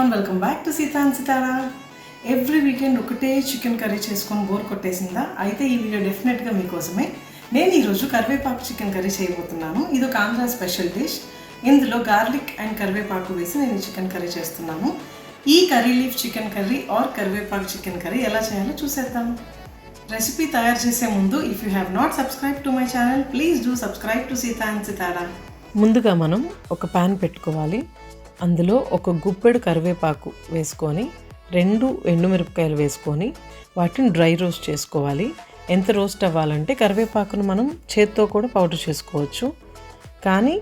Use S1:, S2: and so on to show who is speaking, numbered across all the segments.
S1: everyone, welcome back to Sita and Sitara. Every weekend ఒకటే chicken curry చేసుకొని bore కొట్టేసిందా? అయితే ఈ వీడియో డెఫినెట్గా మీకోసమే. నేను ఈరోజు కరివేపాకు చికెన్ కర్రీ చేయబోతున్నాను. ఇది ఒక ఆంధ్ర స్పెషల్ డిష్. ఇందులో గార్లిక్ అండ్ కరివేపాకు వేసి నేను చికెన్ కర్రీ చేస్తున్నాను. ఈ curry leaf chicken curry or కరివేపాకు చికెన్ కర్రీ ఎలా చేయాలో చూసేద్దాం. రెసిపీ తయారు చేసే ముందు if you have not subscribe to my channel please do subscribe to Seetha and Sitara.
S2: ముందుగా మనం ఒక ప్యాన్ పెట్టుకోవాలి. అందులో ఒక గుప్పెడు కరివేపాకు వేసుకొని 2 ఎండుమిరపకాయలు వేసుకొని వాటిని డ్రై రోస్ట్ చేసుకోవాలి. ఎంత రోస్ట్ అవ్వాలంటే కరివేపాకును మనం చేత్తో కూడా పౌడర్ చేసుకోవచ్చు, కానీ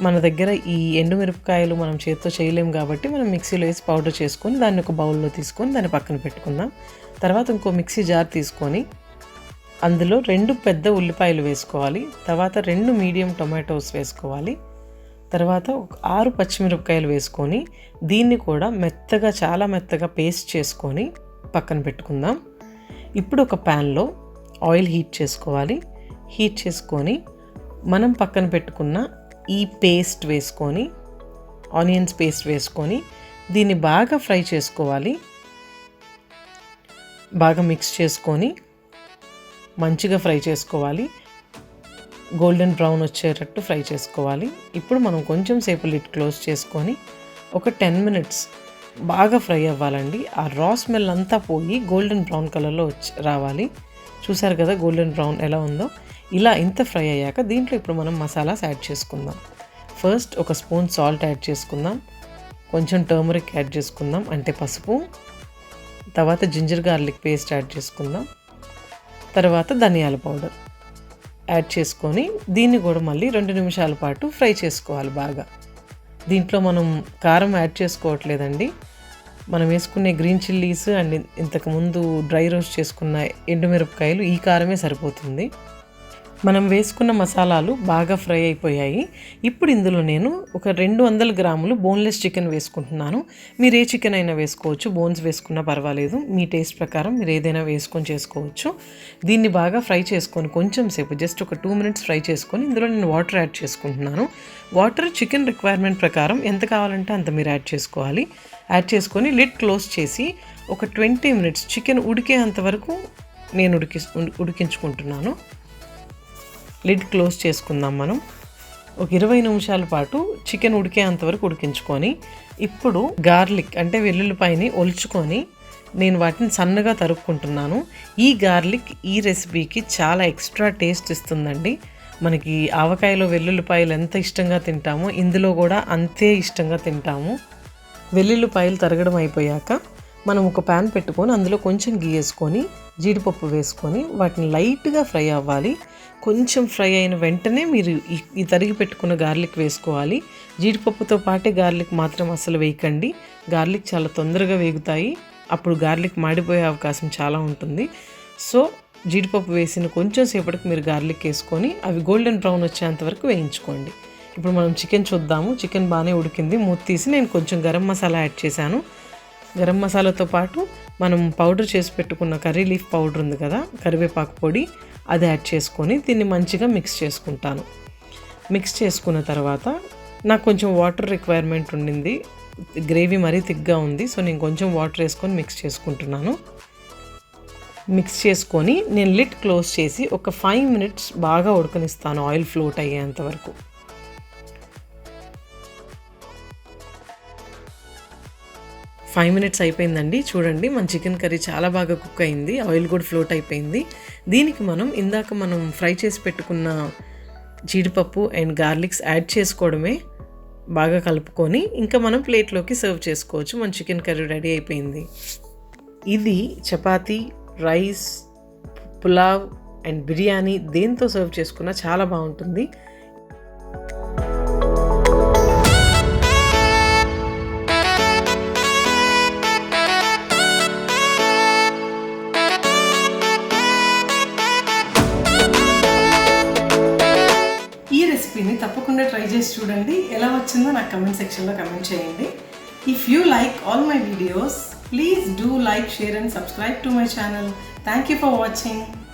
S2: మన దగ్గర ఈ ఎండుమిరపకాయలు మనం చేత్తో చేయలేం కాబట్టి మనం మిక్సీలో వేసి పౌడర్ చేసుకొని దాన్ని ఒక బౌల్లో తీసుకొని దాన్ని పక్కన పెట్టుకుందాం. తర్వాత ఇంకో మిక్సీ జార్ తీసుకొని అందులో 2 పెద్ద ఉల్లిపాయలు వేసుకోవాలి. తర్వాత 2 మీడియం టొమాటోస్ వేసుకోవాలి. తర్వాత 6 పచ్చిమిరపకాయలు వేసుకొని దీన్ని కూడా మెత్తగా చాలా మెత్తగా పేస్ట్ చేసుకొని పక్కన పెట్టుకుందాం. ఇప్పుడు ఒక ప్యాన్లో ఆయిల్ హీట్ చేసుకోవాలి. హీట్ చేసుకొని మనం పక్కన పెట్టుకున్న ఈ పేస్ట్ వేసుకొని ఆనియన్స్ పేస్ట్ వేసుకొని దీన్ని బాగా ఫ్రై చేసుకోవాలి. బాగా మిక్స్ చేసుకొని మంచిగా ఫ్రై చేసుకోవాలి. గోల్డెన్ బ్రౌన్ వచ్చేటట్టు ఫ్రై చేసుకోవాలి. ఇప్పుడు మనం కొంచెం సేపు లిడ్ క్లోజ్ చేసుకొని ఒక 10 మినిట్స్ బాగా ఫ్రై అవ్వాలండి. ఆ రా స్మెల్ అంతా పోయి గోల్డెన్ బ్రౌన్ కలర్లో రావాలి. చూసారు కదా గోల్డెన్ బ్రౌన్ ఎలా ఉందో. ఇలా ఇంత ఫ్రై అయ్యాక దీంట్లో ఇప్పుడు మనం మసాలాస్ యాడ్ చేసుకుందాం. ఫస్ట్ ఒక స్పూన్ సాల్ట్ యాడ్ చేసుకుందాం. కొంచెం టర్మరిక్ యాడ్ చేసుకుందాం అంటే పసుపు. తర్వాత జింజర్ గార్లిక్ పేస్ట్ యాడ్ చేసుకుందాం. తర్వాత ధనియాల పౌడర్ యాడ్ చేసుకొని దీన్ని కూడా మళ్ళీ 2 నిమిషాల పాటు ఫ్రై చేసుకోవాలి బాగా. దీంట్లో మనం కారం యాడ్ చేసుకోవట్లేదండి. మనం వేసుకునే గ్రీన్ చిల్లీస్ అండ్ ఇంతకుముందు డ్రై రోస్ట్ చేసుకున్న ఎండుమిరపకాయలు ఈ కారమే సరిపోతుంది. మనం వేసుకున్న మసాలాలు బాగా ఫ్రై అయిపోయాయి. ఇప్పుడు ఇందులో నేను ఒక 200 గ్రాములు బోన్లెస్ చికెన్ వేసుకుంటున్నాను. మీరు ఏ చికెన్ అయినా వేసుకోవచ్చు, బోన్స్ వేసుకున్నా పర్వాలేదు. మీ టేస్ట్ ప్రకారం మీరు ఏదైనా వేసుకొని చేసుకోవచ్చు. దీన్ని బాగా ఫ్రై చేసుకొని కొంచెం సేపు జస్ట్ ఒక 2 మినిట్స్ ఫ్రై చేసుకొని ఇందులో నేను వాటర్ యాడ్ చేసుకుంటున్నాను. వాటర్ చికెన్ రిక్వైర్మెంట్ ప్రకారం ఎంత కావాలంటే అంత మీరు యాడ్ చేసుకోవాలి. యాడ్ చేసుకొని లిడ్ క్లోజ్ చేసి ఒక 20 మినిట్స్ చికెన్ ఉడికేంత వరకు నేను ఉడికించుకుంటున్నాను. లిడ్ క్లోజ్ చేసుకుందాం. మనం ఒక 20 నిమిషాల పాటు చికెన్ ఉడికేంతవరకు ఉడికించుకొని ఇప్పుడు గార్లిక్ అంటే వెల్లుల్లిపాయని ఒలుచుకొని నేను వాటిని సన్నగా తరుక్కుంటున్నాను. ఈ గార్లిక్ ఈ రెసిపీకి చాలా ఎక్స్ట్రా టేస్ట్ ఇస్తుందండి. మనకి ఆవకాయలో వెల్లుల్లిపాయలు ఎంత ఇష్టంగా తింటామో ఇందులో కూడా అంతే ఇష్టంగా తింటాము. వెల్లుల్లిపాయలు తరగడం అయిపోయాక మనం ఒక ప్యాన్ పెట్టుకొని అందులో కొంచెం గీ వేసుకొని జీడిపప్పు వేసుకొని వాటిని లైట్గా ఫ్రై అవ్వాలి. కొంచెం ఫ్రై అయిన వెంటనే మీరు ఈ తరిగి పెట్టుకున్న గార్లిక్ వేసుకోవాలి. జీడిపప్పుతో పాటే గార్లిక్ మాత్రం అస్సలు వేయకండి. గార్లిక్ చాలా తొందరగా వేగుతాయి, అప్పుడు గార్లిక్ మాడిపోయే అవకాశం చాలా ఉంటుంది. సో జీడిపప్పు వేసిన కొంచెం సేపటికి మీరు గార్లిక్ వేసుకొని అవి గోల్డెన్ బ్రౌన్ వచ్చేంత వరకు వేయించుకోండి. ఇప్పుడు మనం చికెన్ చూద్దాము. చికెన్ బాగానే ఉడికింది. మూత తీసి నేను కొంచెం గరం మసాలా యాడ్ చేశాను. గరం మసాలాతో పాటు మనం పౌడర్ చేసి పెట్టుకున్న కర్రీ లీఫ్ పౌడర్ ఉంది కదా, కరివేపాకు పొడి, అది యాడ్ చేసుకొని దీన్ని మంచిగా మిక్స్ చేసుకుంటాను. మిక్స్ చేసుకున్న తర్వాత నాకు కొంచెం వాటర్ రిక్వైర్మెంట్ ఉండింది. గ్రేవీ మరీ థిక్గా ఉంది, సో నేను కొంచెం వాటర్ వేసుకొని మిక్స్ చేసుకుంటున్నాను. మిక్స్ చేసుకొని నేను లిడ్ క్లోజ్ చేసి ఒక 5 మినిట్స్ బాగా ఉడకనిస్తాను ఆయిల్ ఫ్లోట్ అయ్యేంత వరకు. ఫైవ్ మినిట్స్ అయిపోయిందండి. చూడండి మన చికెన్ కర్రీ చాలా బాగా కుక్ అయింది. ఆయిల్ కూడా ఫ్లోట్ అయిపోయింది. దీనికి ఇందాక మనం ఫ్రై చేసి పెట్టుకున్న జీడిపప్పు అండ్ గార్లిక్స్ యాడ్ చేసుకోవడమే. బాగా కలుపుకొని ఇంకా మనం ప్లేట్లోకి సర్వ్ చేసుకోవచ్చు. మన చికెన్ కర్రీ రెడీ అయిపోయింది. ఇది చపాతీ, రైస్, పులావ్ అండ్ బిర్యానీ దేంతో సర్వ్ చేసుకున్నా చాలా బాగుంటుంది.
S1: రెసిపీని తప్పకుండా ట్రై చేసి చూడండి. ఎలా వచ్చిందో నాకు కమెంట్ సెక్షన్లో కమెంట్ చేయండి. If you like all my videos please do like, share and subscribe to my channel. Thank you for watching.